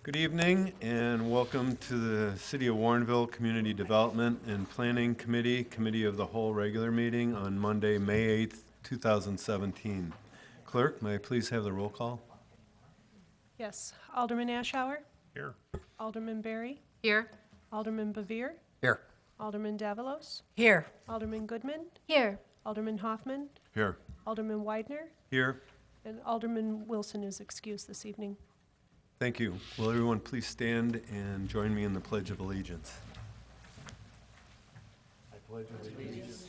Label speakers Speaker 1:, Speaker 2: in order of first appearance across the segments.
Speaker 1: Good evening and welcome to the City of Warrenville Community Development and Planning Committee, Committee of the Whole regular meeting on Monday, May 8th, 2017. Clerk, may I please have the roll call?
Speaker 2: Yes. Alderman Ashour?
Speaker 3: Here.
Speaker 2: Alderman Berry?
Speaker 4: Here.
Speaker 2: Alderman Bevere?
Speaker 3: Here.
Speaker 2: Alderman Davalos?
Speaker 4: Here.
Speaker 2: Alderman Goodman?
Speaker 4: Here.
Speaker 2: Alderman Hoffman?
Speaker 1: Here.
Speaker 2: Alderman Widener?
Speaker 1: Here.
Speaker 2: And Alderman Wilson is excused this evening.
Speaker 1: Thank you. Will everyone please stand and join me in the Pledge of Allegiance? I pledge allegiance.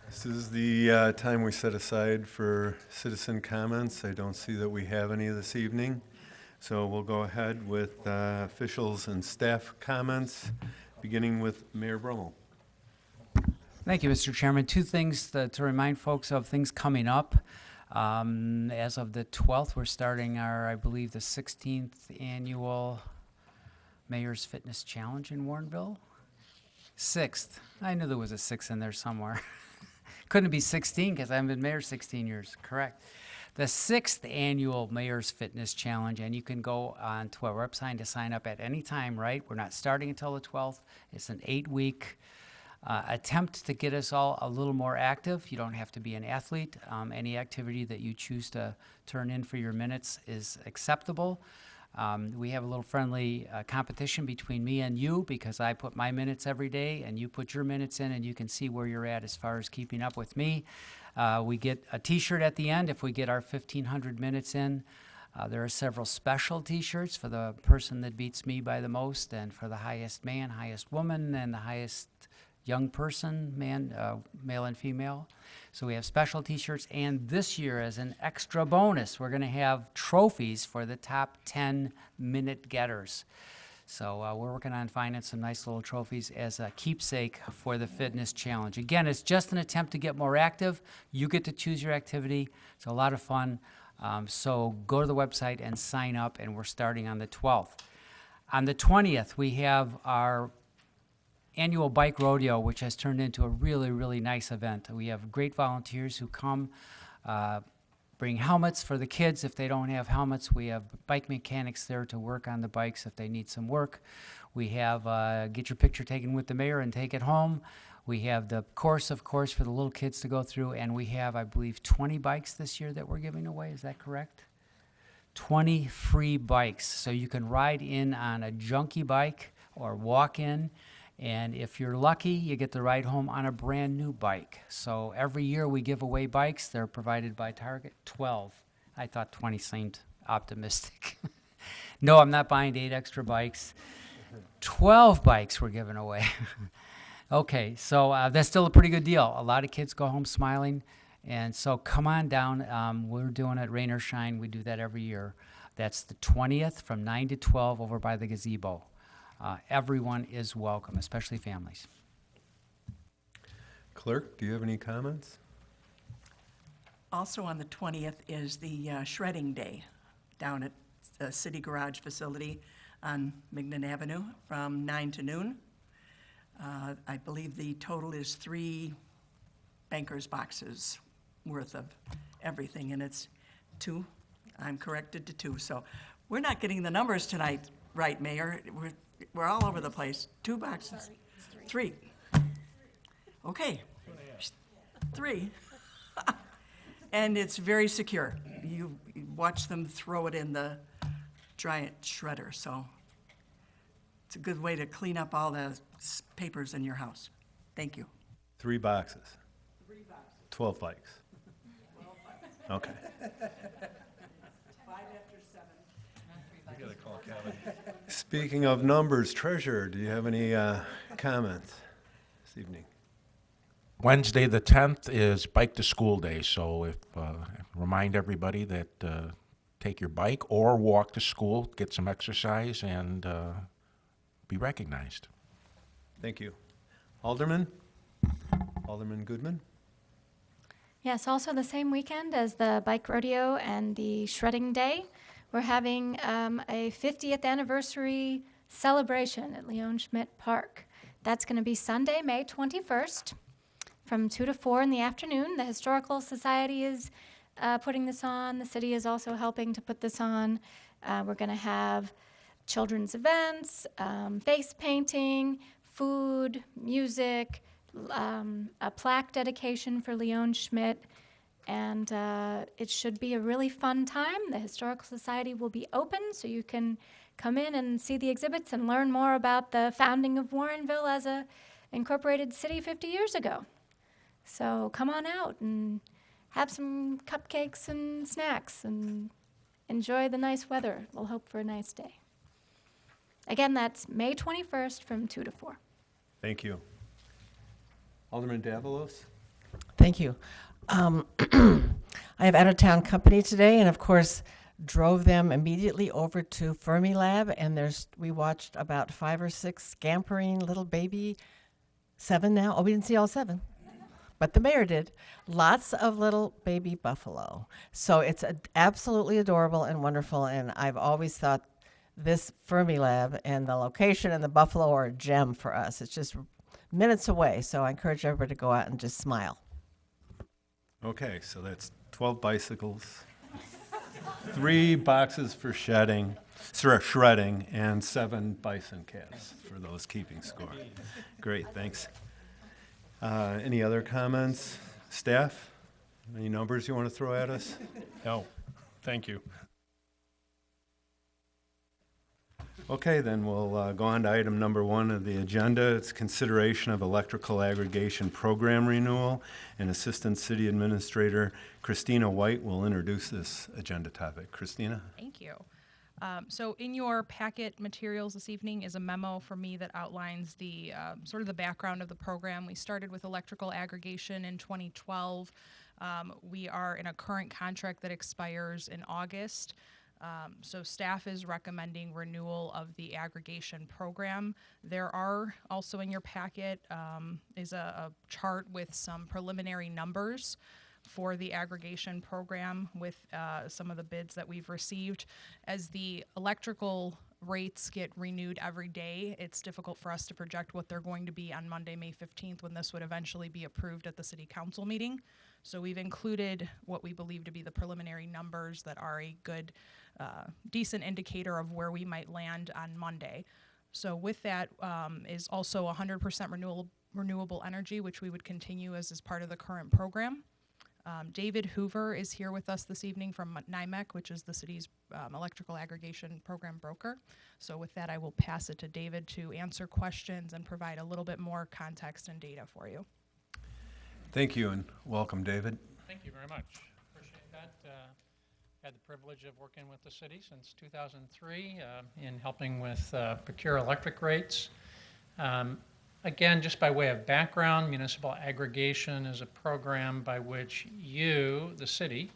Speaker 1: This is the time we set aside for citizen comments. I don't see that we have any this evening. So we'll go ahead with officials and staff comments, beginning with Mayor Brummel.
Speaker 5: Thank you, Mr. Chairman. Two things to remind folks of things coming up. As of the 12th, we're starting our, I believe, the 16th annual Mayor's Fitness Challenge in Warrenville. 6th. I knew there was a 6 in there somewhere. Couldn't be 16 because I haven't been mayor 16 years. Correct. The 6th annual Mayor's Fitness Challenge, and you can go on to our website to sign up at any time, right? We're not starting until the 12th. It's an 8-week attempt to get us all a little more active. You don't have to be an athlete. Any activity that you choose to turn in for your minutes is acceptable. We have a little friendly competition between me and you because I put my minutes every day and you put your minutes in, and you can see where you're at as far as keeping up with me. We get a t-shirt at the end if we get our 1,500 minutes in. There are several special t-shirts for the person that beats me by the most, and for the highest man, highest woman, and the highest young person, male and female. So we have special t-shirts, and this year as an extra bonus, we're gonna have trophies for the top 10 minute getters. So we're working on finding some nice little trophies as a keepsake for the fitness challenge. Again, it's just an attempt to get more active. You get to choose your activity. It's a lot of fun. So go to the website and sign up, and we're starting on the 12th. On the 20th, we have our annual bike rodeo, which has turned into a really, really nice event. We have great volunteers who come, bring helmets for the kids if they don't have helmets. We have bike mechanics there to work on the bikes if they need some work. We have get your picture taken with the mayor and take it home. We have the course, of course, for the little kids to go through, and we have, I believe, 20 bikes this year that we're giving away. Is that correct? 20 free bikes. So you can ride in on a junkie bike or walk in. And if you're lucky, you get the ride home on a brand new bike. So every year we give away bikes. They're provided by Target. 12. I thought 20 seemed optimistic. No, I'm not buying 8 extra bikes. 12 bikes we're giving away. Okay, so that's still a pretty good deal. A lot of kids go home smiling. And so come on down. We're doing it rain or shine. We do that every year. That's the 20th from 9 to 12 over by the gazebo. Everyone is welcome, especially families.
Speaker 1: Clerk, do you have any comments?
Speaker 6: Also on the 20th is the shredding day down at the City Garage facility on Mignon Avenue from 9 to noon. I believe the total is 3 bankers boxes worth of everything, and it's 2. I'm corrected to 2. So we're not getting the numbers tonight right, Mayor. We're all over the place. 2 boxes. 3. Okay. 3. And it's very secure. You watch them throw it in the giant shredder, so it's a good way to clean up all the papers in your house. Thank you.
Speaker 1: 3 boxes. 3 boxes. 12 bikes.
Speaker 6: 12 bikes.
Speaker 1: Okay.
Speaker 6: 5 after 7.
Speaker 3: We gotta call Kevin.
Speaker 1: Speaking of numbers, Treasurer, do you have any comments this evening?
Speaker 3: Wednesday, the 10th, is Bike to School Day, so remind everybody that take your bike or walk to school, get some exercise, and be recognized.
Speaker 1: Thank you. Alderman? Alderman Goodman?
Speaker 4: Yes, also the same weekend as the bike rodeo and the shredding day, we're having a 50th anniversary celebration at Leon Schmidt Park. That's going to be Sunday, May 21st, from 2 to 4 in the afternoon. The Historical Society is putting this on. The city is also helping to put this on. We're going to have children's events, face painting, food, music, a plaque dedication for Leon Schmidt, and it should be a really fun time. The Historical Society will be open, so you can come in and see the exhibits and learn more about the founding of Warrenville as a incorporated city 50 years ago. So come on out and have some cupcakes and snacks and enjoy the nice weather. We'll hope for a nice day. Again, that's May 21st from 2 to 4.
Speaker 1: Thank you. Alderman Davalos?
Speaker 7: Thank you. I have out-of-town company today, and of course, drove them immediately over to Fermilab, and we watched about 5 or 6 scampering little baby, 7 now. Oh, we didn't see all 7, but the mayor did. Lots of little baby buffalo. So it's absolutely adorable and wonderful, and I've always thought this Fermilab and the location and the buffalo are a gem for us. It's just minutes away, so I encourage everybody to go out and just smile.
Speaker 1: Okay, so that's 12 bicycles, 3 boxes for shredding, and 7 bison calves for those keeping score. Great, thanks. Any other comments? Staff? Any numbers you want to throw at us?
Speaker 8: No, thank you.
Speaker 1: Okay, then we'll go on to item number 1 of the agenda. It's consideration of electrical aggregation program renewal, and Assistant City Administrator Christina White will introduce this agenda topic. Christina?
Speaker 9: Thank you. So in your packet materials this evening is a memo from me that outlines the sort of the background of the program. We started with electrical aggregation in 2012. We are in a current contract that expires in August. So staff is recommending renewal of the aggregation program. There are also in your packet is a chart with some preliminary numbers for the aggregation program with some of the bids that we've received. As the electrical rates get renewed every day, it's difficult for us to project what they're going to be on Monday, May 15th, when this would eventually be approved at the city council meeting. So we've included what we believe to be the preliminary numbers that are a good, decent indicator of where we might land on Monday. So with that is also 100% renewable energy, which we would continue as part of the current program. David Hoover is here with us this evening from NIMEC, which is the city's electrical aggregation program broker. So with that, I will pass it to David to answer questions and provide a little bit more context and data for you.
Speaker 1: Thank you, and welcome, David.
Speaker 8: Thank you very much. Appreciate that. Had the privilege of working with the city since 2003 in helping with procure electric rates. Again, just by way of background, municipal aggregation is a program by which you, the city,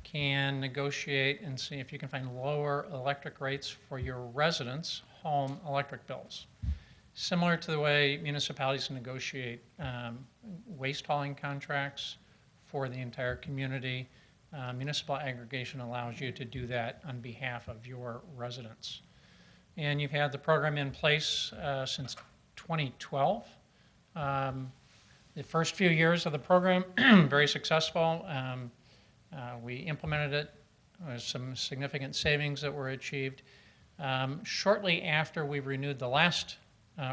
Speaker 8: can negotiate and see if you can find lower electric rates for your residents' home electric bills. Similar to the way municipalities negotiate waste hauling contracts for the entire community, municipal aggregation allows you to do that on behalf of your residents. And you've had the program in place since 2012. The first few years of the program, very successful. We implemented it. There was some significant savings that were achieved. Shortly after we renewed the last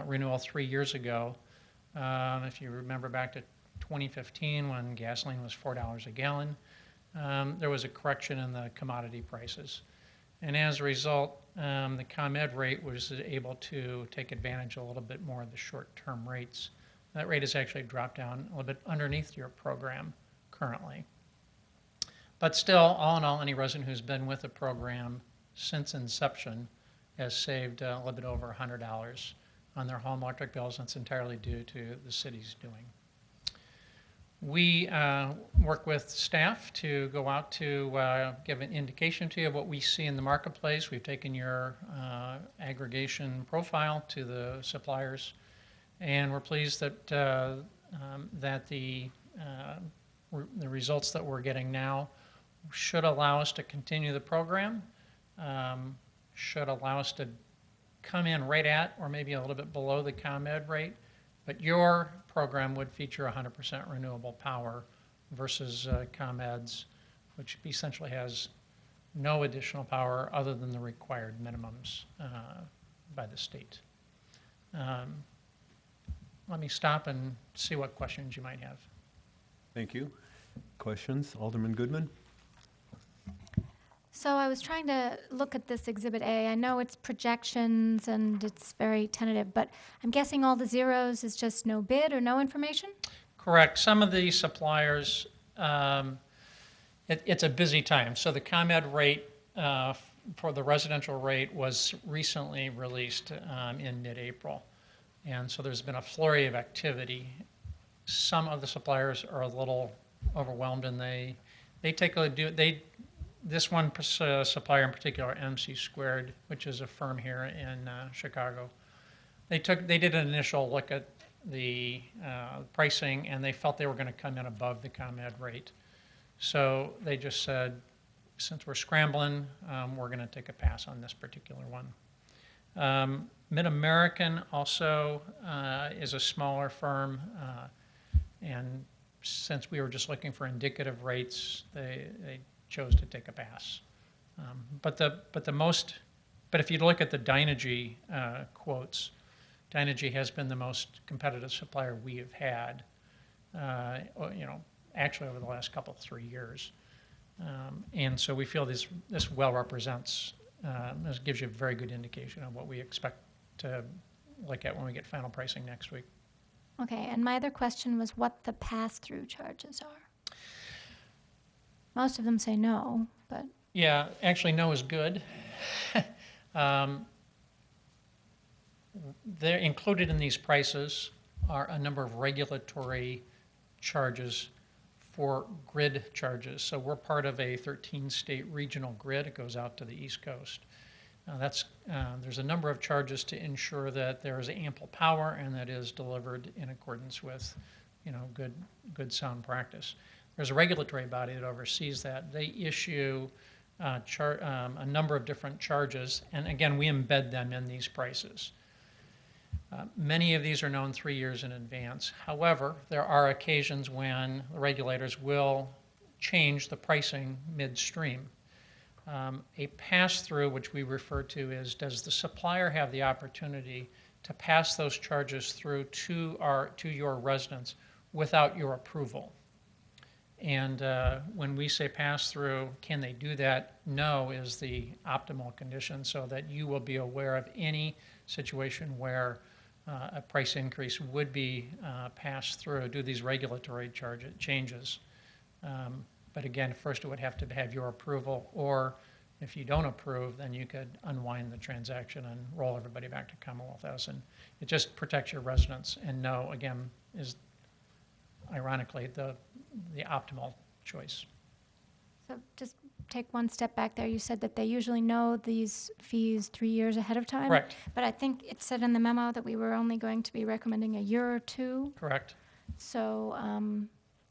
Speaker 8: renewal 3 years ago, if you remember back to 2015 when gasoline was $4 a gallon, there was a correction in the commodity prices. And as a result, the ComEd rate was able to take advantage a little bit more of the short-term rates. That rate has actually dropped down a little bit underneath your program currently. But still, all in all, any resident who's been with the program since inception has saved a little bit over $100 on their home electric bills, and it's entirely due to the city's doing. We work with staff to go out to give an indication to you of what we see in the marketplace. We've taken your aggregation profile to the suppliers, and we're pleased that that the results that we're getting now should allow us to continue the program should allow us to come in right at or maybe a little bit below the ComEd rate, but your program would feature 100% renewable power versus ComEd's, which essentially has no additional power other than the required minimums by the state. Let me stop and see what questions you might have.
Speaker 1: Thank you. Questions? Alderman Goodman?
Speaker 4: So I was trying to look at this Exhibit A. I know it's projections and it's very tentative, but I'm guessing all the zeros is just no bid or no information?
Speaker 8: Correct. Some of the suppliers, it's a busy time. So the ComEd rate for the residential rate was recently released in mid-April. And so there's been a flurry of activity. Some of the suppliers are a little overwhelmed, and they this one supplier in particular, MC Squared, which is a firm here in Chicago, they did an initial look at the pricing, and they felt they were going to come in above the ComEd rate. So they just said, since we're scrambling, we're going to take a pass on this particular one. Mid-American also is a smaller firm, and since we were just looking for indicative rates, they chose to take a pass. But if you look at the Dynegy quotes, Dynegy has been the most competitive supplier we have had, actually over the last 3 years. And so we feel this well represents, this gives you a very good indication of what we expect to look at when we get final pricing next week.
Speaker 4: Okay, and my other question was what the pass-through charges are. Most of them say no, but...
Speaker 8: Yeah, actually no is good. They're included in these prices are a number of regulatory charges for grid charges. So we're part of a 13-state regional grid. It goes out to the East Coast. There's a number of charges to ensure that there is ample power and that is delivered in accordance with, good sound practice. There's a regulatory body that oversees that. They issue a number of different charges, and again, we embed them in these prices. Many of these are known 3 years in advance. However, there are occasions when the regulators will change the pricing midstream. A pass-through, which we refer to as, does the supplier have the opportunity to pass those charges through to your residents without your approval? And when we say pass-through, can they do that? No is the optimal condition, so that you will be aware of any situation where a price increase would be passed through due to these regulatory changes. But again, first it would have to have your approval, or if you don't approve, then you could unwind the transaction and roll everybody back to Commonwealth Edison. It just protects your residents, and no, again, is ironically the optimal choice.
Speaker 4: So just take one step back there. You said that they usually know these fees 3 years ahead of time.
Speaker 8: Correct.
Speaker 4: But I think it said in the memo that we were only going to be recommending a year or two.
Speaker 8: Correct.
Speaker 4: So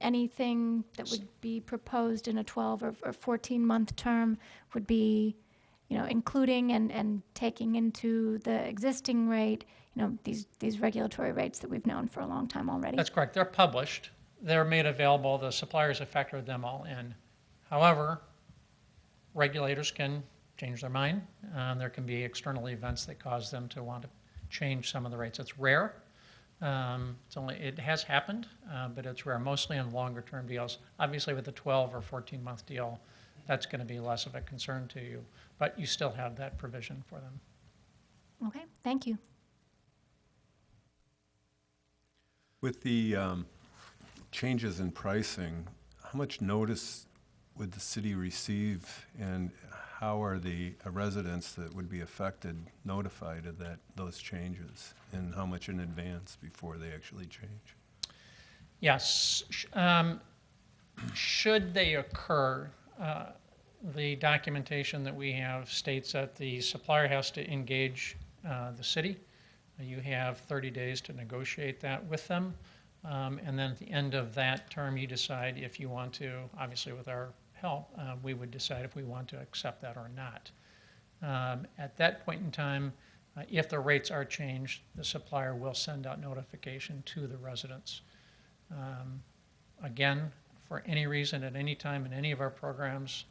Speaker 4: anything that would be proposed in a 12 or 14-month term would be, including and taking into the existing rate, these regulatory rates that we've known for a long time already.
Speaker 8: That's correct. They're published. They're made available. The suppliers have factored them all in. However, regulators can change their mind. There can be external events that cause them to want to change some of the rates. It's rare. It has happened, but it's rare, mostly in longer-term deals. Obviously, with a 12 or 14-month deal, that's going to be less of a concern to you, but you still have that provision for them.
Speaker 4: Okay, thank you.
Speaker 1: With the changes in pricing, how much notice would the city receive, and how are the residents that would be affected notified of those changes, and how much in advance before they actually change?
Speaker 8: Yes. Should they occur, the documentation that we have states that the supplier has to engage the city. You have 30 days to negotiate that with them. And then at the end of that term, you decide if you want to, obviously with our help, we would decide if we want to accept that or not. At that point in time, if the rates are changed, the supplier will send out notification to the residents. Again, for any reason, at any time in any of our programs,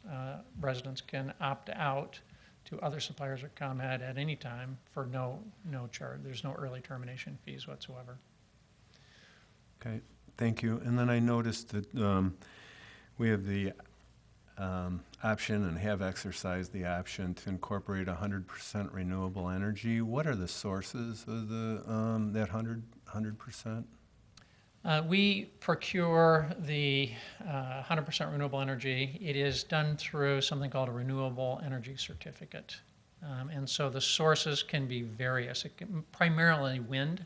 Speaker 8: residents can opt out to other suppliers or ComEd at any time for no charge. There's no early termination fees whatsoever.
Speaker 1: Okay, thank you. And then I noticed that we have the option and have exercised the option to incorporate 100% renewable energy. What are the sources of that 100%?
Speaker 8: We procure the 100% renewable energy. It is done through something called a renewable energy certificate. And so the sources can be various. Primarily wind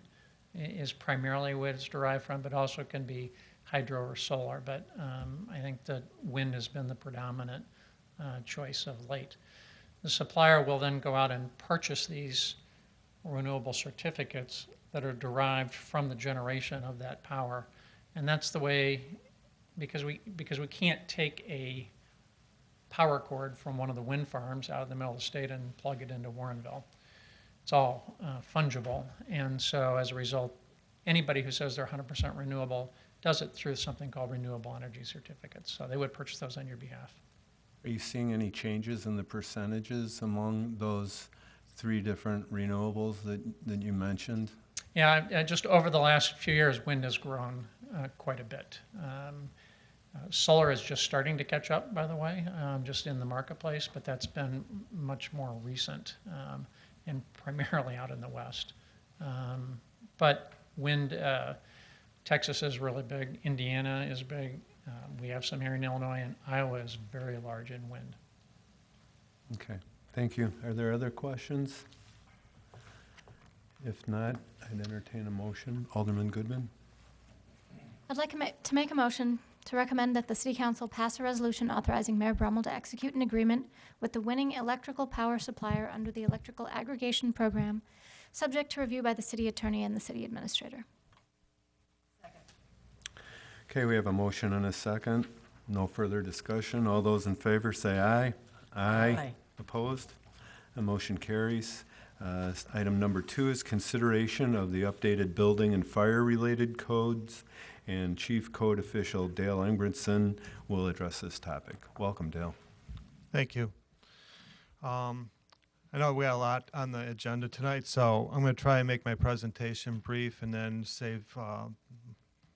Speaker 8: is primarily what it's derived from, but also can be hydro or solar. But I think that wind has been the predominant choice of late. The supplier will then go out and purchase these renewable certificates that are derived from the generation of that power. And that's the way, because we can't take a power cord from one of the wind farms out in the middle of the state and plug it into Warrenville. It's all fungible. And so as a result, anybody who says they're 100% renewable does it through something called renewable energy certificates. So they would purchase those on your behalf.
Speaker 1: Are you seeing any changes in the percentages among those 3 different renewables that you mentioned?
Speaker 8: Yeah, just over the last few years, wind has grown quite a bit. Solar is just starting to catch up, by the way, just in the marketplace, but that's been much more recent and primarily out in the West. But wind, Texas is really big, Indiana is big, we have some here in Illinois, and Iowa is very large in wind.
Speaker 1: Okay, thank you. Are there other questions? If not, I'd entertain a motion. Alderman Goodman?
Speaker 4: I'd like to make a motion to recommend that the City Council pass a resolution authorizing Mayor Brummel to execute an agreement with the winning electrical power supplier under the Electrical Aggregation Program, subject to review by the City Attorney and the City Administrator.
Speaker 1: Okay, we have a motion and a second. No further discussion. All those in favor say aye.
Speaker 7: Aye.
Speaker 1: Opposed? The motion carries. Item number 2 is consideration of the updated building and fire-related codes, and Chief Code Official Dale Engbrandson will address this topic. Welcome, Dale.
Speaker 10: Thank you. I know we had a lot on the agenda tonight, so I'm going to try and make my presentation brief and then save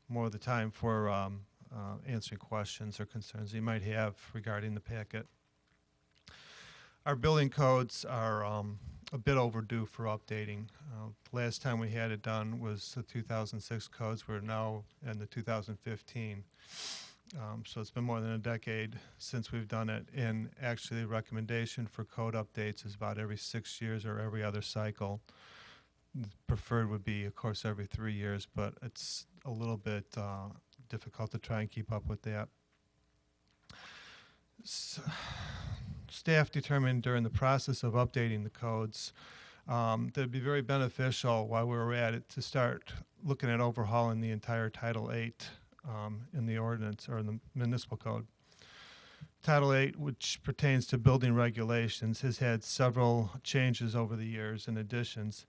Speaker 10: more of the time for answering questions or concerns you might have regarding the packet. Our building codes are a bit overdue for updating. Last time we had it done was the 2006 codes. We're now in the 2015. So it's been more than a decade since we've done it. And actually the recommendation for code updates is about every 6 years or every other cycle. Preferred would be, of course, every 3 years, but it's a little bit difficult to try and keep up with that. Staff determined during the process of updating the codes that it'd be very beneficial while we were at it to start looking at overhauling the entire Title VIII in the ordinance or in the municipal code. Title VIII, which pertains to building regulations, has had several changes over the years and additions,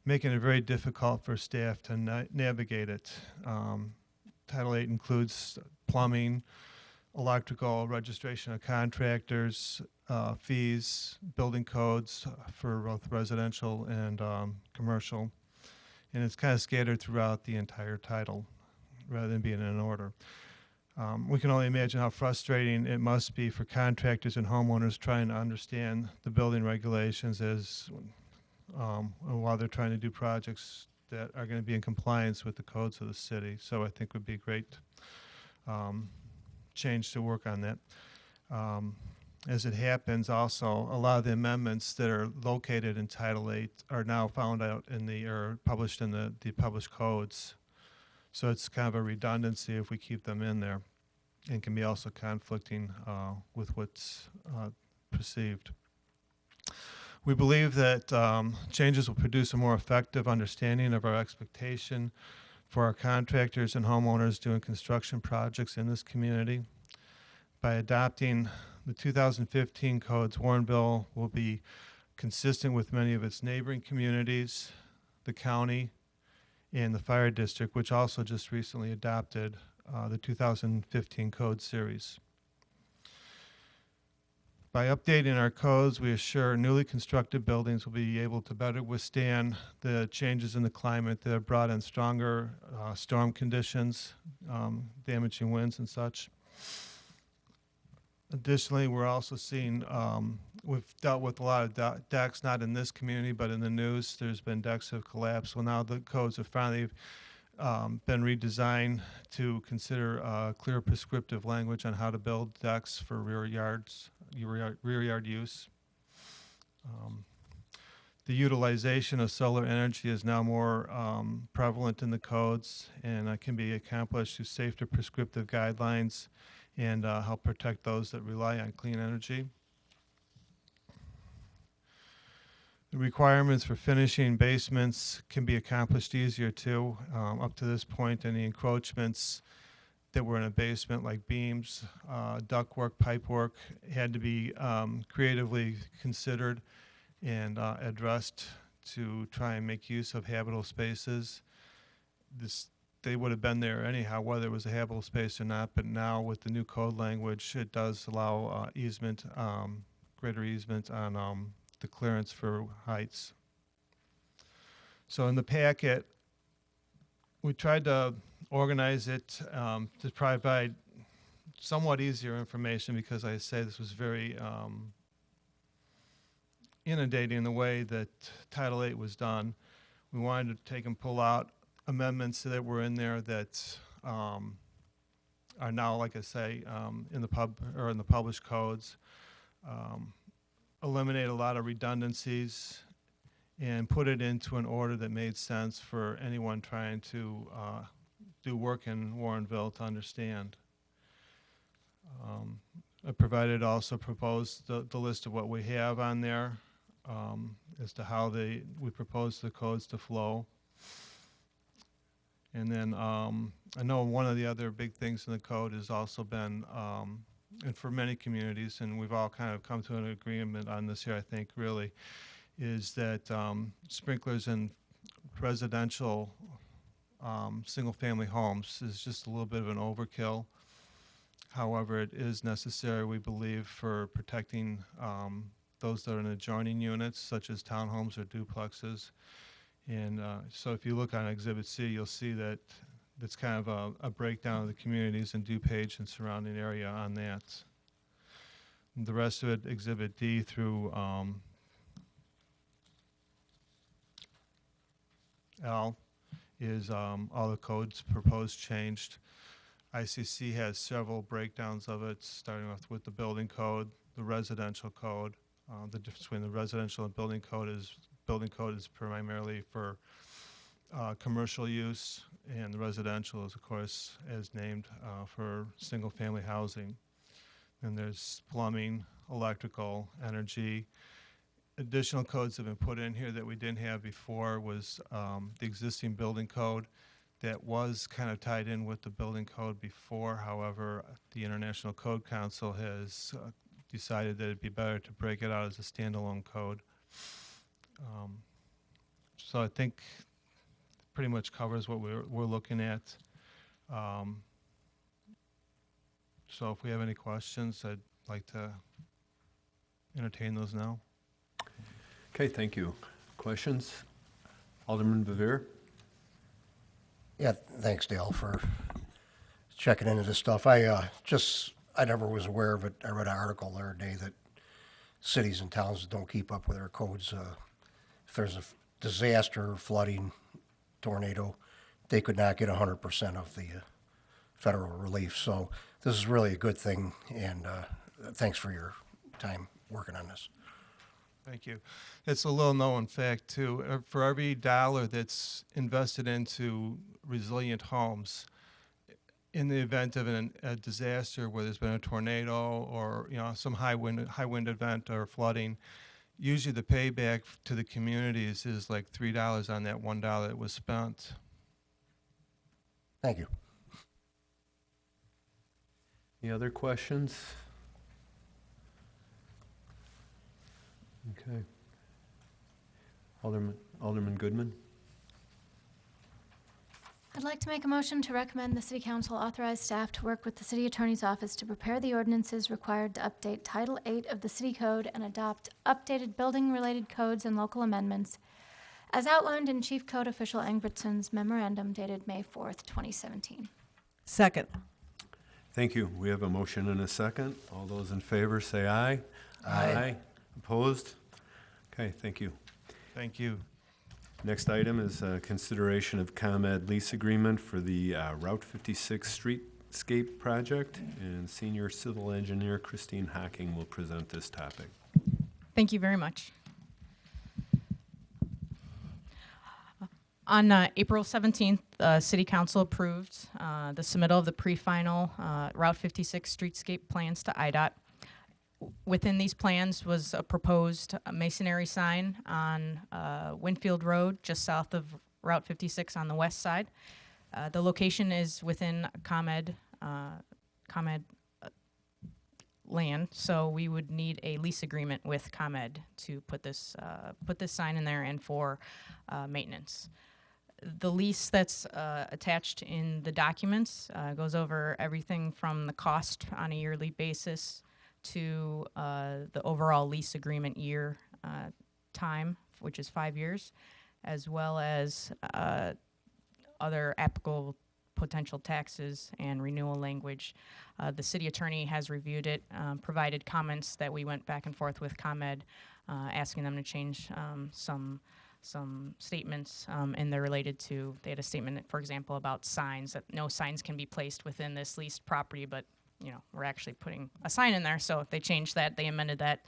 Speaker 10: making it very difficult for staff to navigate it. Title VIII includes plumbing, electrical, registration of contractors, fees, building codes for both residential and commercial. And it's kind of scattered throughout the entire title rather than being in order. We can only imagine how frustrating it must be for contractors and homeowners trying to understand the building regulations as while they're trying to do projects that are going to be in compliance with the codes of the city. So I think would be a great change to work on that. As it happens, also, a lot of the amendments that are located in Title VIII are now found out in or published in the published codes. So it's kind of a redundancy if we keep them in there, and can be also conflicting with what's perceived. We believe that changes will produce a more effective understanding of our expectation for our contractors and homeowners doing construction projects in this community. By adopting the 2015 codes, Warrenville will be consistent with many of its neighboring communities, the county, and the fire district, which also just recently adopted the 2015 code series. By updating our codes, we assure newly constructed buildings will be able to better withstand the changes in the climate that have brought in stronger storm conditions, damaging winds and such. Additionally, we're also seeing, we've dealt with a lot of decks, not in this community, but in the news. There's been decks that have collapsed. Well, now the codes have finally been redesigned to consider clear prescriptive language on how to build decks for rear yard use. The utilization of solar energy is now more prevalent in the codes, and can be accomplished through safer prescriptive guidelines and help protect those that rely on clean energy. The requirements for finishing basements can be accomplished easier too. Up to this point, any encroachments that were in a basement, like beams, ductwork, pipework, had to be creatively considered and addressed to try and make use of habitable spaces. They would have been there anyhow, whether it was a habitable space or not, but now with the new code language, it does allow easement, greater easement on the clearance for heights. So in the packet, we tried to organize it to provide somewhat easier information, because I say this was very inundating in the way that Title VIII was done. We wanted to take and pull out amendments that were in there that are now, like I say, in the published codes. Eliminate a lot of redundancies and put it into an order that made sense for anyone trying to do work in Warrenville to understand. I proposed the list of what we have on there as to how we propose the codes to flow. And then I know one of the other big things in the code has also been, and for many communities, and we've all kind of come to an agreement on this here, I think, really, is that sprinklers in residential single-family homes is just a little bit of an overkill. However, it is necessary, we believe, for protecting those that are in adjoining units, such as townhomes or duplexes. And so if you look on Exhibit C, you'll see that it's kind of a breakdown of the communities in DuPage and surrounding area on that. And the rest of it, Exhibit D through L, is all the codes proposed changed. ICC has several breakdowns of it, starting off with the building code, the residential code. The difference between the residential and building code is primarily for commercial use, and the residential is, of course, as named, for single-family housing. And there's plumbing, electrical, energy. Additional codes have been put in here that we didn't have before was the existing building code that was kind of tied in with the building code before. However, the International Code Council has decided that it'd be better to break it out as a standalone code. So I think pretty much covers what we're looking at. So if we have any questions, I'd like to entertain those now.
Speaker 1: Okay, thank you. Questions? Alderman Bevere?
Speaker 11: Yeah, thanks, Dale, for checking into this stuff. I never was aware of it. I read an article the other day that cities and towns that don't keep up with their codes, if there's a disaster, flooding, tornado, they could not get 100% of the federal relief. So this is really a good thing, and thanks for your time working on this.
Speaker 10: Thank you. It's a little known fact, too. For every dollar that's invested into resilient homes, in the event of a disaster where there's been a tornado or some high wind event or flooding, usually the payback to the communities is like $3 on that $1 that was spent.
Speaker 11: Thank you.
Speaker 1: Any other questions? Okay. Alderman Goodman?
Speaker 4: I'd like to make a motion to recommend the City Council authorize staff to work with the City Attorney's Office to prepare the ordinances required to update Title VIII of the City Code and adopt updated building-related codes and local amendments as outlined in Chief Code Official Engbertson's memorandum dated May 4th, 2017.
Speaker 7: Second.
Speaker 1: Thank you. We have a motion and a second. All those in favor say aye. Aye. Opposed? Okay, thank you.
Speaker 10: Thank you.
Speaker 1: Next item is consideration of ComEd lease agreement for the Route 56 Streetscape project, and Senior Civil Engineer Christine Hocking will present this topic.
Speaker 12: Thank you very much. On April 17th, City Council approved the submittal of the pre-final Route 56 streetscape plans to IDOT. Within these plans was a proposed masonry sign on Winfield Road, just south of Route 56 on the west side. The location is within ComEd land, so we would need a lease agreement with ComEd to put this sign in there and for maintenance. The lease that's attached in the documents goes over everything from the cost on a yearly basis to the overall lease agreement year time, which is 5 years, as well as other applicable potential taxes and renewal language. The city attorney has reviewed it, provided comments that we went back and forth with ComEd, asking them to change some statements, and they're related to, they had a statement, for example, about signs, that no signs can be placed within this leased property, but you know, we're actually putting a sign in there, so if they changed that, they amended that,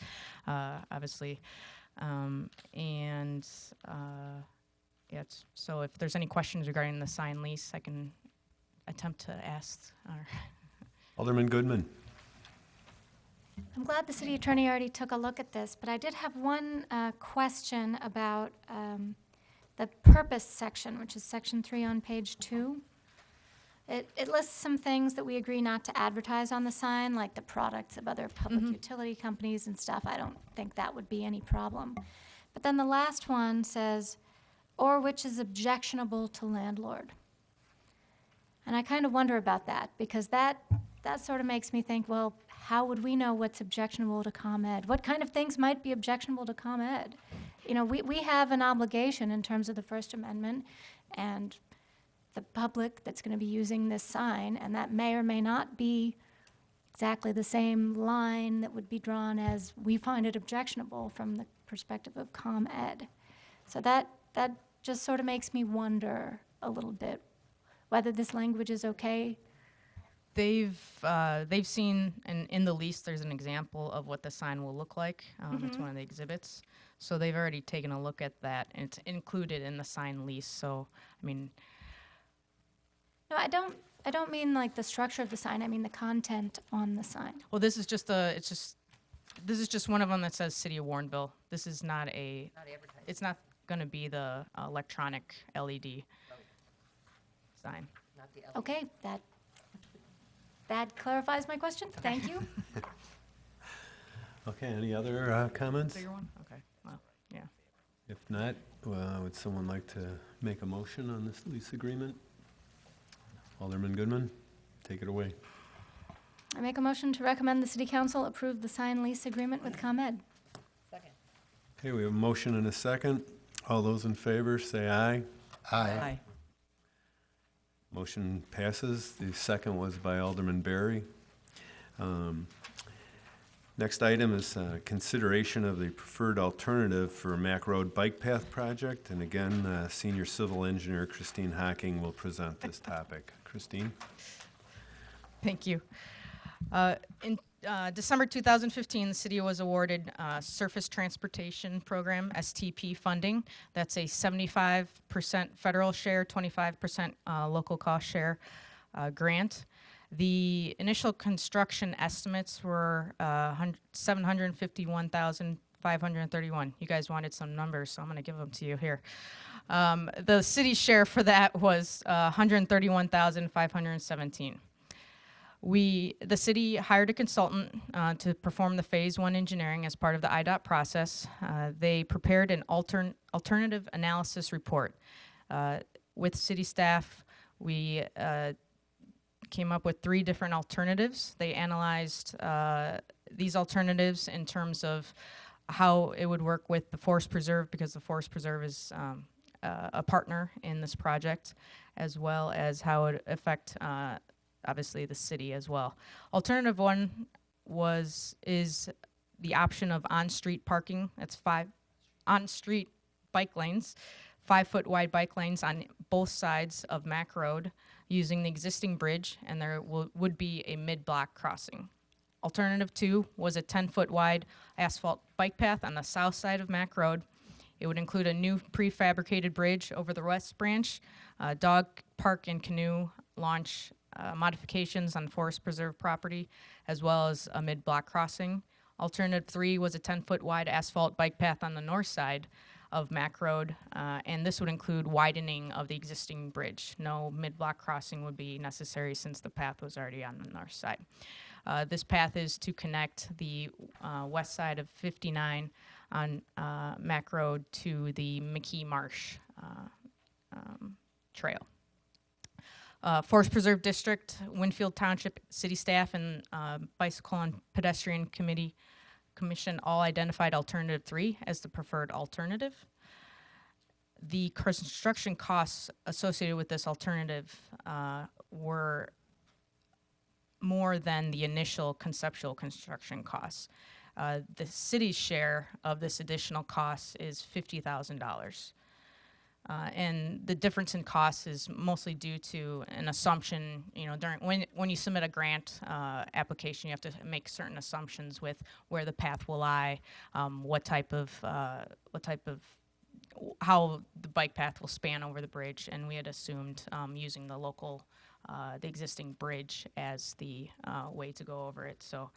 Speaker 12: obviously. So if there's any questions regarding the sign lease, I can attempt to ask.
Speaker 1: Alderman Goodman.
Speaker 4: I'm glad the city attorney already took a look at this, but I did have one question about the purpose section, which is section 3 on page 2. It lists some things that we agree not to advertise on the sign, like the products of other public utility companies and stuff. I don't think that would be any problem. But then the last one says, or which is objectionable to landlord. And I kind of wonder about that, because that sort of makes me think, well, how would we know what's objectionable to ComEd? What kind of things might be objectionable to ComEd? You know, we have an obligation in terms of the First Amendment and the public that's going to be using this sign, and that may or may not be exactly the same line that would be drawn as we find it objectionable from the perspective of ComEd. So that just sort of makes me wonder a little bit whether this language is okay.
Speaker 12: They've seen, and in the lease, there's an example of what the sign will look like. It's one of the exhibits. So they've already taken a look at that, and it's included in the sign lease. So, I mean,
Speaker 4: no, I don't mean like the structure of the sign. I mean the content on the sign.
Speaker 12: well, this is just this is just one of them that says City of Warrenville. This is not it's not going to be the electronic LED sign.
Speaker 4: Okay, that clarifies my question. Thank you.
Speaker 1: Okay, any other comments?
Speaker 12: Bigger one? Okay. Well, yeah.
Speaker 1: If not, would someone like to make a motion on this lease agreement? Alderman Goodman, take it away.
Speaker 4: I make a motion to recommend the City Council approve the sign lease agreement with ComEd.
Speaker 1: Okay, we have a motion and a second. All those in favor, say aye.
Speaker 6: Aye.
Speaker 1: Motion passes. The second was by Alderman Berry. Next item is consideration of the preferred alternative for Mack Road Bike Path Project. And again, Senior Civil Engineer Christine Hocking will present this topic. Christine?
Speaker 12: Thank you. In December 2015, the city was awarded Surface Transportation Program, STP funding. That's a 75% federal share, 25% local cost share grant. The initial construction estimates were $751,531. You guys wanted some numbers, so I'm going to give them to you here. The city's share for that was $131,517. The city hired a consultant to perform the Phase 1 engineering as part of the IDOT process. They prepared an alternative analysis report. With city staff, we came up with 3 different alternatives. They analyzed these alternatives in terms of how it would work with the Forest Preserve, because the Forest Preserve is a partner in this project, as well as how it would affect obviously the city as well. Alternative 1 is the option of on-street parking. That's 5 on-street bike lanes, 5-foot wide bike lanes on both sides of Mack Road using the existing bridge, and there would be a mid-block crossing. Alternative 2 was a 10-foot wide asphalt bike path on the south side of Mack Road. It would include a new prefabricated bridge over the West Branch, dog park and canoe launch modifications on Forest Preserve property, as well as a mid-block crossing. Alternative 3 was a 10-foot wide asphalt bike path on the north side of Mack Road, and this would include widening of the existing bridge. No mid-block crossing would be necessary since the path was already on the north side. This path is to connect the west side of 59 on Mack Road to the McKee Marsh Trail. Forest Preserve District, Winfield Township City staff, and Bicycle and Pedestrian Commission all identified alternative 3 as the preferred alternative. The construction costs associated with this alternative were more than the initial conceptual construction costs. The city's share of this additional cost is $50,000. And the difference in costs is mostly due to an assumption, when you submit a grant application, you have to make certain assumptions with where the path will lie, how the bike path will span over the bridge, and we had assumed using the existing bridge as the way to go over it. So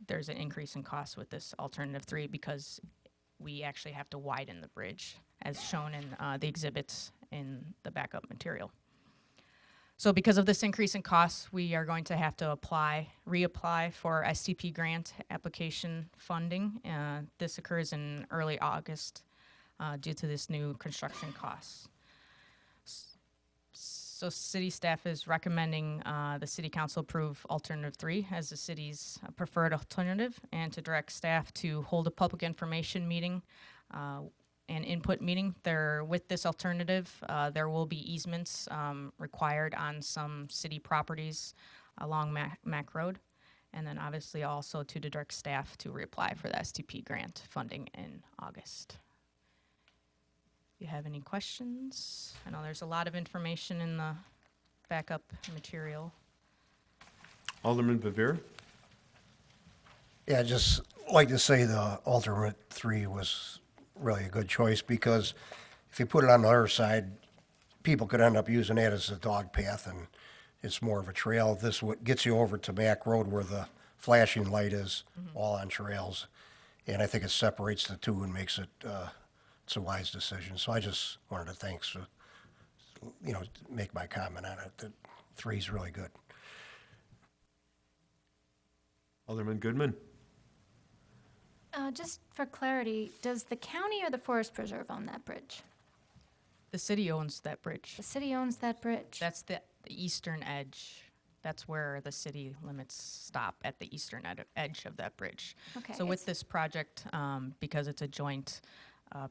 Speaker 12: there's an increase in cost with this alternative 3 because we actually have to widen the bridge, as shown in the exhibits in the backup material. So because of this increase in costs, we are going to have to reapply for STP grant application funding. This occurs in early August due to this new construction costs. So city staff is recommending the city council approve alternative 3 as the city's preferred alternative, and to direct staff to hold a public information meeting and input meeting. With this alternative, there will be easements required on some city properties along Mack Road, and then obviously also to direct staff to reapply for the STP grant funding in August. If you have any questions, I know there's a lot of information in the backup material.
Speaker 1: Alderman Bevere?
Speaker 11: Yeah, I'd just like to say the alternate 3 was really a good choice, because if you put it on the other side, people could end up using that as a dog path, and it's more of a trail. This gets you over to Mack Road where the flashing light is, all on trails. And I think it separates the two and makes it, it's a wise decision. So I just wanted to make my comment on it, that 3 is really good.
Speaker 1: Alderman Goodman?
Speaker 4: Just for clarity, does the county or the Forest Preserve own that bridge?
Speaker 12: The city owns that bridge.
Speaker 4: The city owns that bridge.
Speaker 12: That's the eastern edge. That's where the city limits stop, at the eastern edge of that bridge.
Speaker 4: Okay.
Speaker 12: So with this project, because it's a joint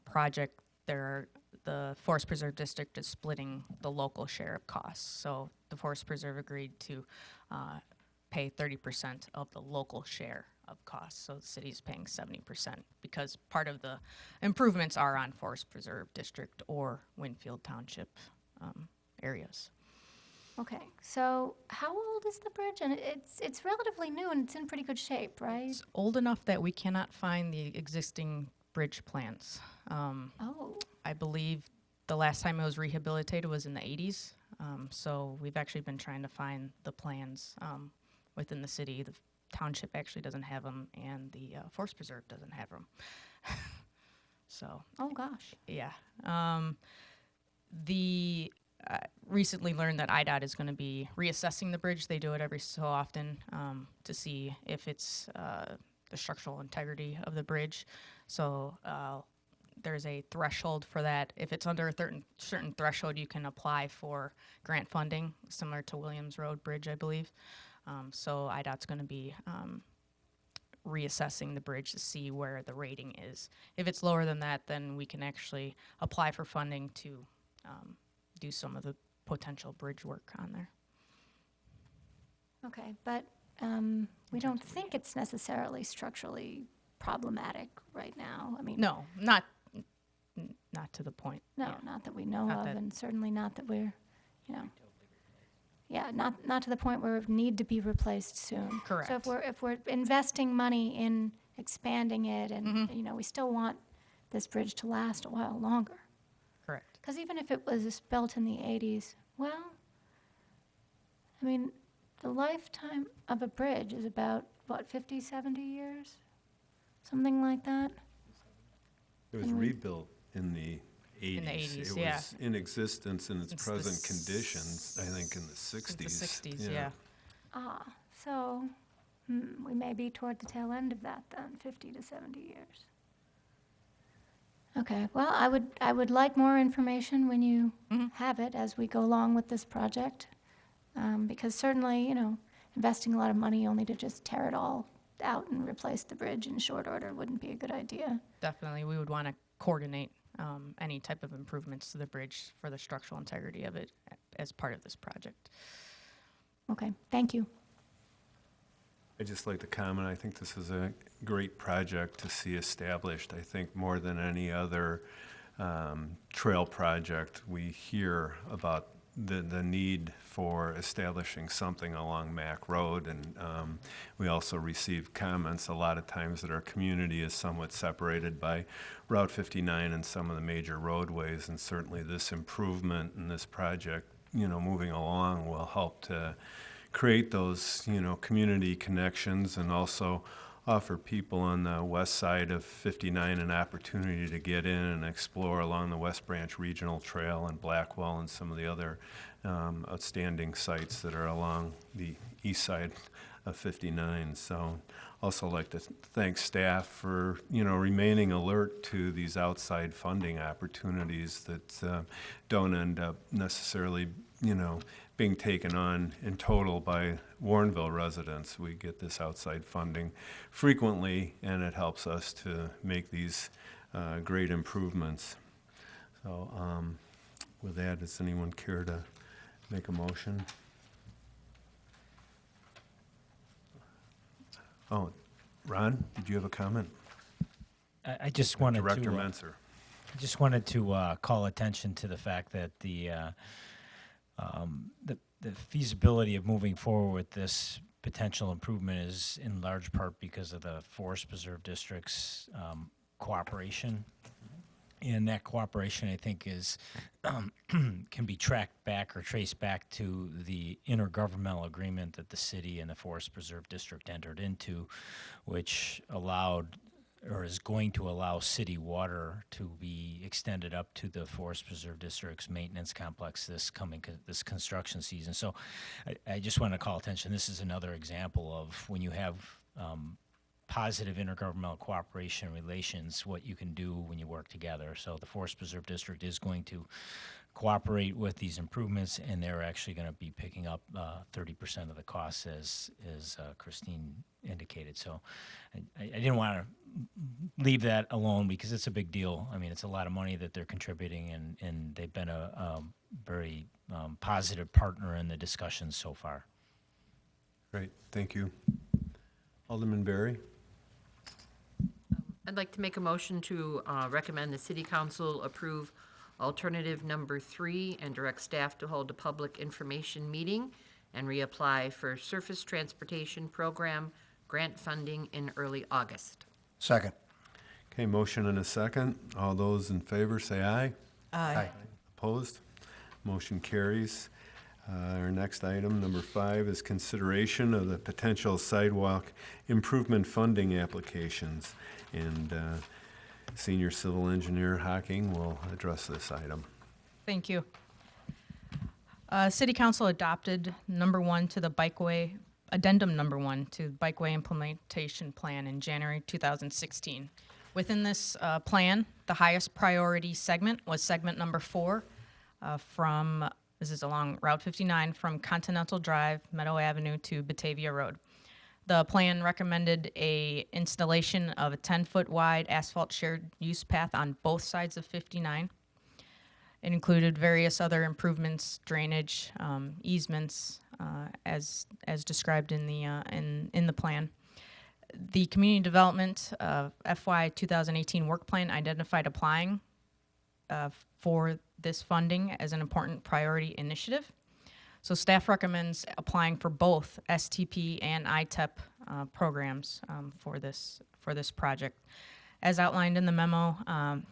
Speaker 12: project, the Forest Preserve District is splitting the local share of costs. So the Forest Preserve agreed to pay 30% of the local share of costs. So the city is paying 70% because part of the improvements are on Forest Preserve District or Winfield Township areas.
Speaker 4: Okay, so how old is the bridge? And it's relatively new and it's in pretty good shape, right?
Speaker 12: It's old enough that we cannot find the existing bridge plans.
Speaker 4: Oh.
Speaker 12: I believe the last time it was rehabilitated was in the 80s. So we've actually been trying to find the plans within the city. The township actually doesn't have them, and the Forest Preserve doesn't have them. So.
Speaker 4: Oh gosh.
Speaker 12: Yeah. The recently learned that IDOT is going to be reassessing the bridge. They do it every so often to see if it's the structural integrity of the bridge. So there's a threshold for that. If it's under a certain threshold, you can apply for grant funding, similar to Williams Road Bridge, I believe. So IDOT's going to be reassessing the bridge to see where the rating is. If it's lower than that, then we can actually apply for funding to do some of the potential bridge work on there.
Speaker 4: Okay, but we don't think it's necessarily structurally problematic right now. I mean,
Speaker 12: No, not to the point.
Speaker 4: no,
Speaker 12: yeah.
Speaker 4: not that we know
Speaker 12: Not
Speaker 4: of,
Speaker 12: that-
Speaker 4: and certainly not that we're, you know, yeah, not to the point where it need to be replaced soon.
Speaker 12: Correct.
Speaker 4: So if we're investing money in expanding it, and you know, we still want this bridge to last a while longer.
Speaker 12: Correct.
Speaker 4: Because even if it was built in the 80s, well, I mean, the lifetime of a bridge is about, what, 50, 70 years? Something like that?
Speaker 1: It was rebuilt in the 80s.
Speaker 12: In the 80s,
Speaker 1: It
Speaker 12: yeah.
Speaker 1: was in existence in its
Speaker 12: Since the
Speaker 1: present conditions, I think, in the 60s.
Speaker 12: Since the 60s, yeah.
Speaker 4: Ah, so we may be toward the tail end of that then, 50 to 70 years. Okay, well, I would like more information when you have it as we go along with this project. Because certainly, you know, investing a lot of money only to just tear it all out and replace the bridge in short order wouldn't be a good idea.
Speaker 12: Definitely, we would want to coordinate any type of improvements to the bridge for the structural integrity of it as part of this project.
Speaker 4: Okay, thank you.
Speaker 1: I'd just like to comment, I think this is a great project to see established. I think more than any other trail project, we hear about the need for establishing something along Mack Road, and we also receive comments a lot of times that our community is somewhat separated by Route 59 and some of the major roadways, and certainly this improvement in this project, you know, moving along will help to create those, you know, community connections and also offer people on the west side of 59 an opportunity to get in and explore along the West Branch Regional Trail and Blackwell and some of the other outstanding sites that are along the east side of 59. So also like to thank staff for, you know, remaining alert to these outside funding opportunities that don't end up necessarily, you know, being taken on in total by Warrenville residents. We get this outside funding frequently, and it helps us to make these great improvements. So with that, does anyone care to make a motion? Oh, Ron, did you have a comment?
Speaker 13: I just wanted
Speaker 1: Director
Speaker 13: to
Speaker 1: Menser.
Speaker 13: I just wanted to call attention to the fact that the feasibility of moving forward with this potential improvement is in large part because of the Forest Preserve District's cooperation. And that cooperation, I think, is can be tracked back or traced back to the intergovernmental agreement that the city and the Forest Preserve District entered into, which allowed or is going to allow city water to be extended up to the Forest Preserve District's maintenance complex this construction season. So I just want to call attention. This is another example of when you have positive intergovernmental cooperation relations, what you can do when you work together. So the Forest Preserve District is going to cooperate with these improvements, and they're actually going to be picking up 30% of the costs, as Christine indicated. So I didn't want to leave that alone because it's a big deal. I mean, it's a lot of money that they're contributing, and they've been a very positive partner in the discussions so far.
Speaker 1: Great, thank you. Alderman Berry?
Speaker 14: I'd like to make a motion to recommend the City Council approve alternative number 3 and direct staff to hold a public information meeting and reapply for Surface Transportation Program grant funding in early August.
Speaker 11: Second.
Speaker 1: Okay, motion and a second. All those in favor say aye.
Speaker 11: Aye.
Speaker 1: Opposed? Motion carries. Our next item, number 5, is consideration of the potential sidewalk improvement funding applications. And Senior Civil Engineer Hocking will address this item.
Speaker 12: Thank you. City Council adopted addendum number one to the Bikeway Implementation Plan in January 2016. Within this plan, the highest priority segment was segment number 4 this is along Route 59 from Continental Drive, Meadow Avenue to Batavia Road. The plan recommended a installation of a 10-foot wide asphalt shared use path on both sides of 59. It included various other improvements, drainage, easements, as described in the plan. The Community Development FY 2018 work plan identified applying for this funding as an important priority initiative. So staff recommends applying for both STP and ITEP programs for this project. As outlined in the memo,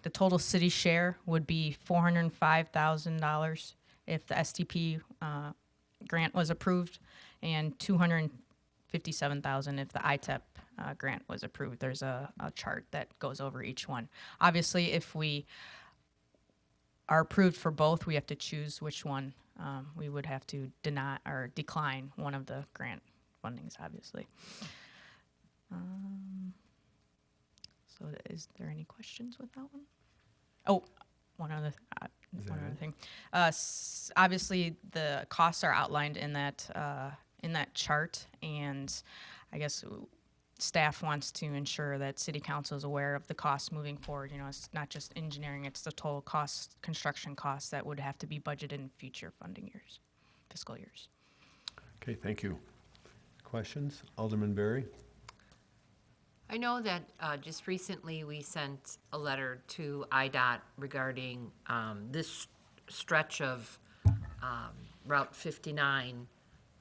Speaker 12: the total city share would be $405,000 if the STP grant was approved, and $257,000 if the ITEP grant was approved. There's a chart that goes over each one. Obviously, if we are approved for both, we have to choose which one. We would have to deny or decline one of the grant fundings, obviously. So is there any questions with that one? Oh, one other thing. Obviously, the costs are outlined in that chart, and I guess staff wants to ensure that City Council is aware of the costs moving forward. You know, it's not just engineering; it's the total cost, construction costs that would have to be budgeted in future funding years, fiscal years.
Speaker 1: Okay, thank you. Questions? Alderman Berry?
Speaker 14: I know that just recently we sent a letter to IDOT regarding this stretch of Route 59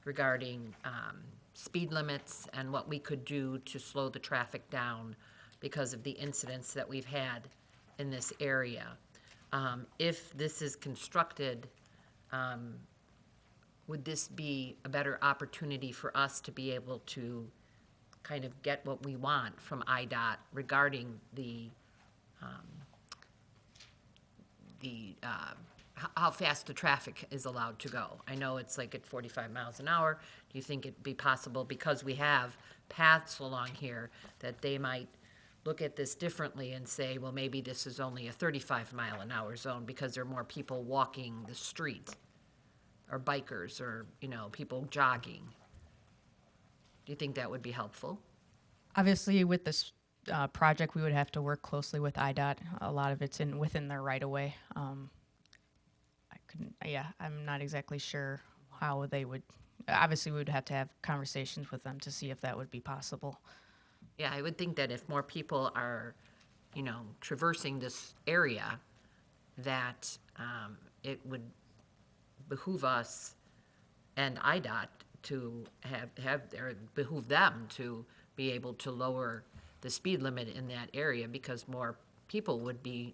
Speaker 14: regarding speed limits and what we could do to slow the traffic down because of the incidents that we've had in this area. If this is constructed, would this be a better opportunity for us to be able to kind of get what we want from IDOT regarding how fast the traffic is allowed to go? I know it's like at 45 miles an hour. Do you think it'd be possible, because we have paths along here, that they might look at this differently and say, well, maybe this is only a 35-mile-an-hour zone because there are more people walking the street, or bikers, or, you know, people jogging? Do you think that would be helpful?
Speaker 12: Obviously, with this project, we would have to work closely with IDOT. A lot of it's within their right-of-way. I'm not exactly sure how they would. Obviously, we would have to have conversations with them to see if that would be possible.
Speaker 14: Yeah, I would think that if more people are, you know, traversing this area, that it would behoove us and IDOT to behoove them to be able to lower the speed limit in that area, because more people would be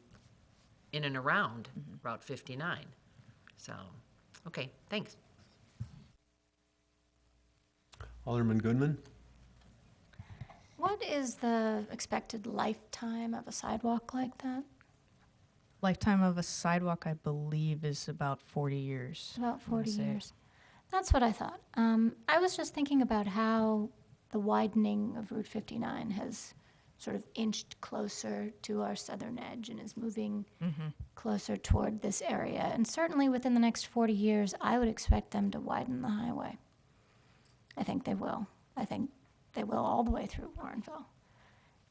Speaker 14: in and around Route 59. So, okay, thanks.
Speaker 1: Alderman Goodman?
Speaker 4: What is the expected lifetime of a sidewalk like that?
Speaker 12: Lifetime of a sidewalk, I believe, is about 40 years.
Speaker 4: About
Speaker 12: I wanna
Speaker 4: 40
Speaker 12: say.
Speaker 4: years. That's what I thought. I was just thinking about how the widening of Route 59 has sort of inched closer to our southern edge and is moving closer toward this area. And certainly within the next 40 years, I would expect them to widen the highway. I think they will. I think they will all the way through Warrenville.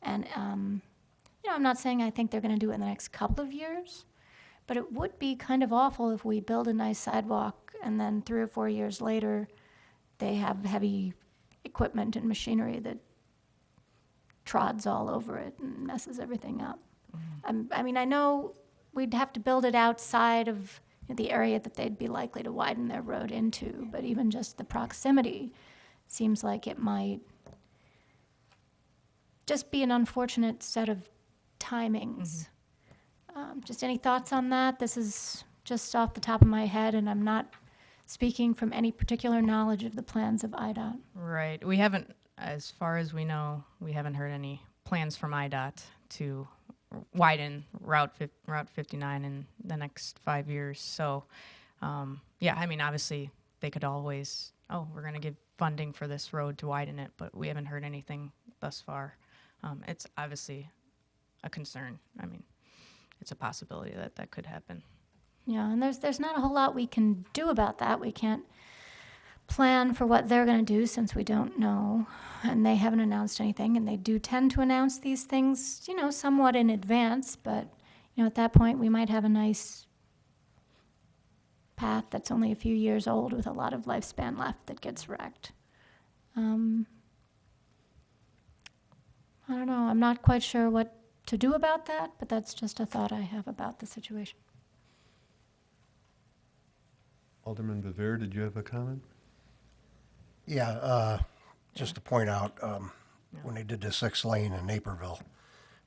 Speaker 4: And, you know, I'm not saying I think they're going to do it in the next couple of years, but it would be kind of awful if we build a nice sidewalk and then 3 or 4 years later, they have heavy equipment and machinery that trods all over it and messes everything up. I mean, I know we'd have to build it outside of the area that they'd be likely to widen their road into, but even just the proximity seems like it might just be an unfortunate set of timings. Just any thoughts on that? This is just off the top of my head, and I'm not speaking from any particular knowledge of the plans of IDOT.
Speaker 12: Right. We haven't, as far as we know, we haven't heard any plans from IDOT to widen Route 59 in the next 5 years. So Yeah, I mean, obviously, they could always, oh, we're going to give funding for this road to widen it, but we haven't heard anything thus far. It's obviously a concern. I mean, it's a possibility that that could happen.
Speaker 4: Yeah, and there's not a whole lot we can do about that. We can't plan for what they're going to do since we don't know, and they haven't announced anything, and they do tend to announce these things, you know, somewhat in advance, but, you know, at that point, we might have a nice path that's only a few years old with a lot of lifespan left that gets wrecked. I don't know. I'm not quite sure what to do about that, but that's just a thought I have about the situation.
Speaker 1: Alderman Bevere, did you have a comment?
Speaker 11: Yeah, just to point out, when they did the 6th lane in Naperville,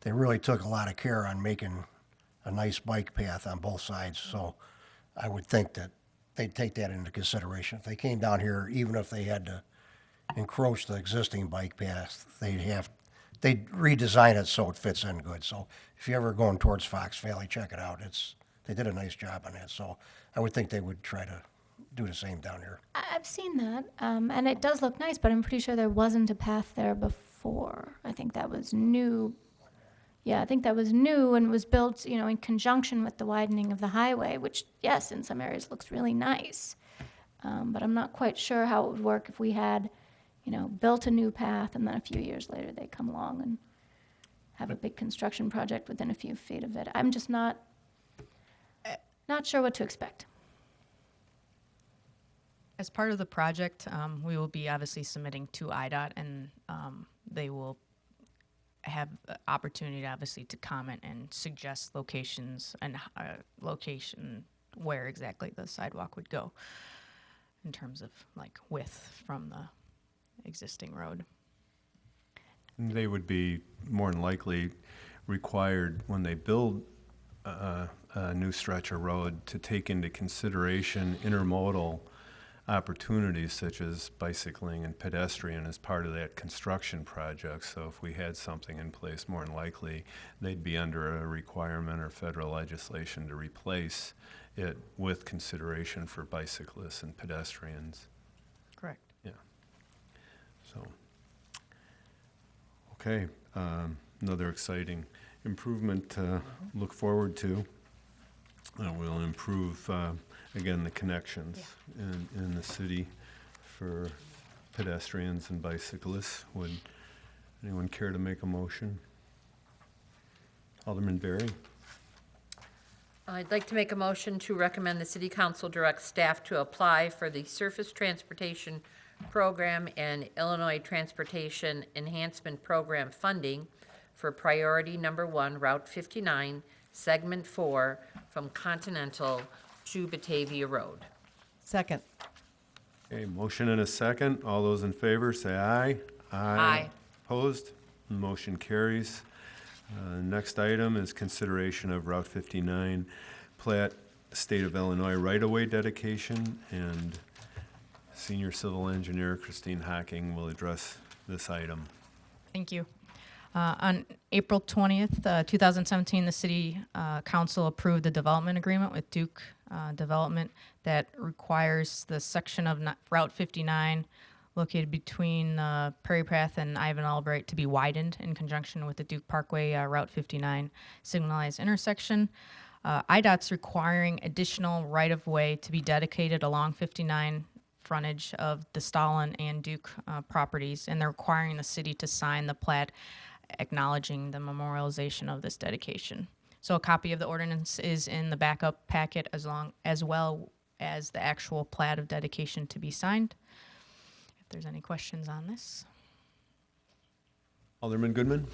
Speaker 11: they really took a lot of care on making a nice bike path on both sides. So I would think that they'd take that into consideration. If they came down here, even if they had to encroach the existing bike path, they'd redesign it so it fits in good. So if you're ever going towards Fox Valley, check it out. They did a nice job on that. So I would think they would try to do the same down here.
Speaker 4: I've seen that, and it does look nice, but I'm pretty sure there wasn't a path there before. I think that was new. Yeah, I think that was new and was built, you know, in conjunction with the widening of the highway, which, yes, in some areas looks really nice. But I'm not quite sure how it would work if we had, you know, built a new path and then a few years later they come along and have a big construction project within a few feet of it. I'm just not sure what to expect.
Speaker 12: As part of the project, we will be obviously submitting to IDOT, and they will have the opportunity, obviously, to comment and suggest locations and location where exactly the sidewalk would go in terms of like width from the existing road.
Speaker 1: They would be more than likely required when they build a new stretch of road to take into consideration intermodal opportunities such as bicycling and pedestrian as part of that construction project. So if we had something in place, more than likely they'd be under a requirement or federal legislation to replace it with consideration for bicyclists and pedestrians.
Speaker 12: Correct.
Speaker 1: Yeah. So, okay, another exciting improvement to look forward to. Will improve, again, the connections in the city for pedestrians and bicyclists. Would anyone care to make a motion? Alderman Berry?
Speaker 14: I'd like to make a motion to recommend the city council direct staff to apply for the Surface Transportation Program and Illinois Transportation Enhancement Program funding for priority number 1, Route 59, Segment 4, from Continental to Batavia Road.
Speaker 7: Second.
Speaker 1: Okay, motion and a second. All those in favor, say aye.
Speaker 14: Aye.
Speaker 1: Opposed? Motion carries. Next item is consideration of Route 59 Plat State of Illinois right-of-way dedication, and Senior Civil Engineer Christine Hocking will address this item.
Speaker 12: Thank you. On April 20th, 2017, the City Council approved the development agreement with Duke Development that requires the section of Route 59 located between Prairie Path and Ivan Albright to be widened in conjunction with the Duke Parkway Route 59 signalized intersection. IDOT's requiring additional right-of-way to be dedicated along 59 frontage of the Stalin and Duke properties, and they're requiring the city to sign the plat acknowledging the memorialization of this dedication. So a copy of the ordinance is in the backup packet as well as the actual plat of dedication to be signed. If there's any questions on this.
Speaker 1: Alderman Goodman?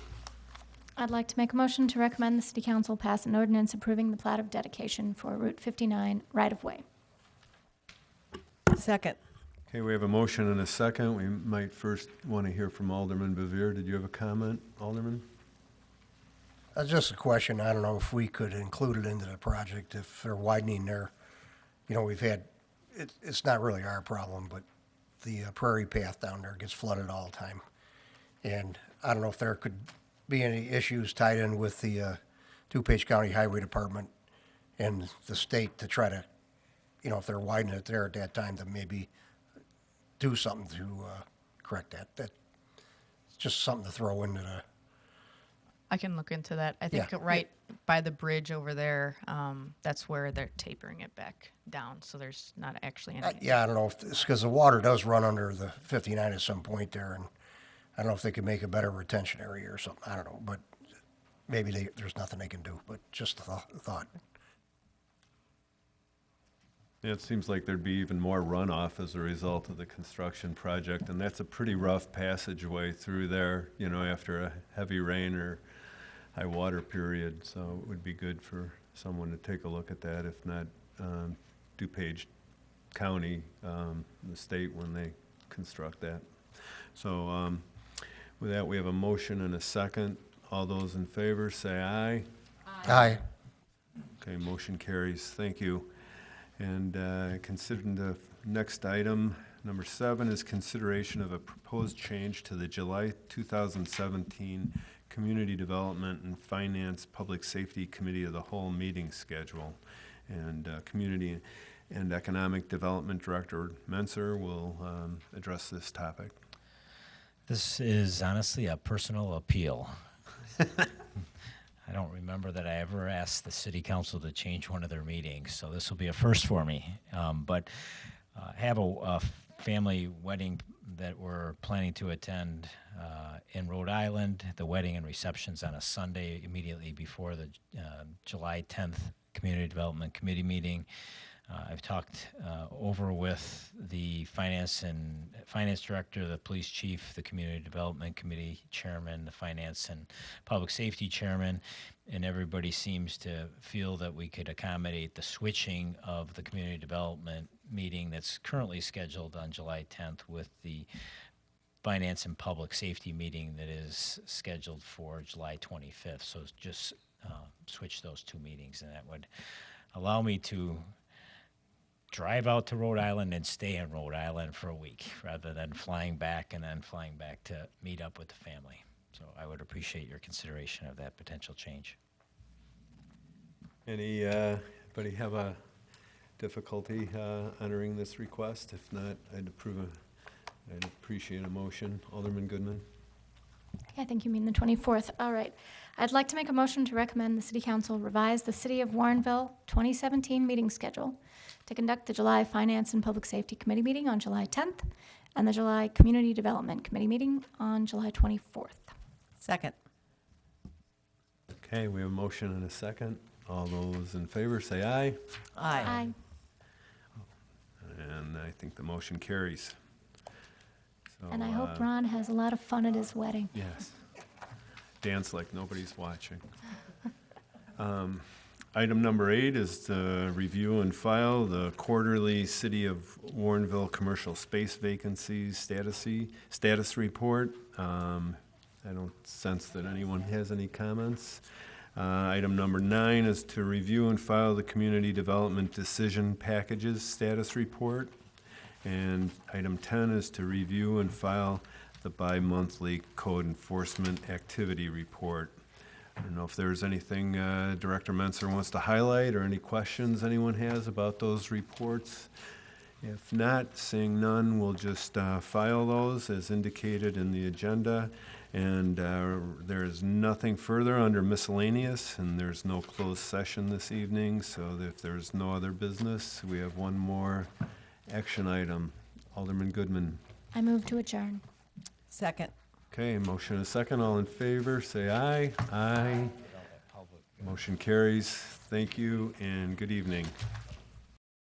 Speaker 4: I'd like to make a motion to recommend the city council pass an ordinance approving the plat of dedication for Route 59 right-of-way.
Speaker 7: Second.
Speaker 1: Okay, we have a motion and a second. We might first want to hear from Alderman Bevere. Did you have a comment, Alderman?
Speaker 11: Just a question. I don't know if we could include it into the project if they're widening there. You know, we've had, it's not really our problem, but the Prairie Path down there gets flooded all the time. And I don't know if there could be any issues tied in with the DuPage County Highway Department and the state to try to you know, if they're widening it there at that time, to maybe do something to correct that. That's just something to throw into the,
Speaker 12: I can look into that. I think
Speaker 11: Yeah.
Speaker 12: right by the bridge over there, that's where they're tapering it back down, so there's not actually any.
Speaker 11: yeah, I don't know if, it's because the water does run under the 59 at some point there, and I don't know if they could make a better retention area or something, I don't know, but maybe there's nothing they can do, but just a thought.
Speaker 1: Yeah, it seems like there'd be even more runoff as a result of the construction project, and that's a pretty rough passageway through there, you know, after a heavy rain or high water period, so it would be good for someone to take a look at that, if not DuPage County, the state, when they construct that. So with that, we have a motion and a second. All those in favor, say aye.
Speaker 11: Aye.
Speaker 1: Okay, motion carries. Thank you. And considering the next item, number 7, is consideration of a proposed change to the July 2017 Community Development and Finance Public Safety Committee of the Whole meeting schedule. And Community and Economic Development Director Menser will address this topic.
Speaker 13: This is honestly a personal appeal. I don't remember that I ever asked the city council to change one of their meetings, so this will be a first for me. But I have a family wedding that we're planning to attend in Rhode Island. The wedding and reception's on a Sunday immediately before the July 10th Community Development Committee meeting. I've talked over with the finance director, the police chief, the community development committee chairman, the finance and public safety chairman, and everybody seems to feel that we could accommodate the switching of the community development meeting that's currently scheduled on July 10th with the finance and public safety meeting that is scheduled for July 25th. So just switch those two meetings, and that would allow me to drive out to Rhode Island and stay in Rhode Island for a week rather than flying back and then flying back to meet up with the family. So I would appreciate your consideration of that potential change.
Speaker 1: Anybody have a difficulty honoring this request? If not, I'd appreciate a motion. Alderman Goodman?
Speaker 4: I think you mean the 24th. All right. I'd like to make a motion to recommend the City Council revise the City of Warrenville 2017 meeting schedule to conduct the July Finance and Public Safety Committee meeting on July 10th and the July Community Development Committee meeting on July 24th.
Speaker 7: Second.
Speaker 1: Okay, we have a motion and a second. All those in favor say aye.
Speaker 7: Aye.
Speaker 1: And I think the motion carries. So,
Speaker 4: And I hope Ron has a lot of fun at his wedding.
Speaker 1: Yes. Dance like nobody's watching. Item number 8 is to review and file the quarterly City of Warrenville commercial space vacancies status report. I don't sense that anyone has any comments. Item number 9 is to review and file the community development decision packages status report. And item 10 is to review and file the bi-monthly code enforcement activity report. I don't know if there's anything Director Menser wants to highlight or any questions anyone has about those reports. If not, seeing none, we'll just file those as indicated in the agenda. And there is nothing further under miscellaneous, and there's no closed session this evening. So if there's no other business, we have one more action item. Alderman Goodman.
Speaker 4: I move to adjourn.
Speaker 7: Second.
Speaker 1: Okay, motion and a second. All in favor, say aye. Aye. Motion carries. Thank you and good evening.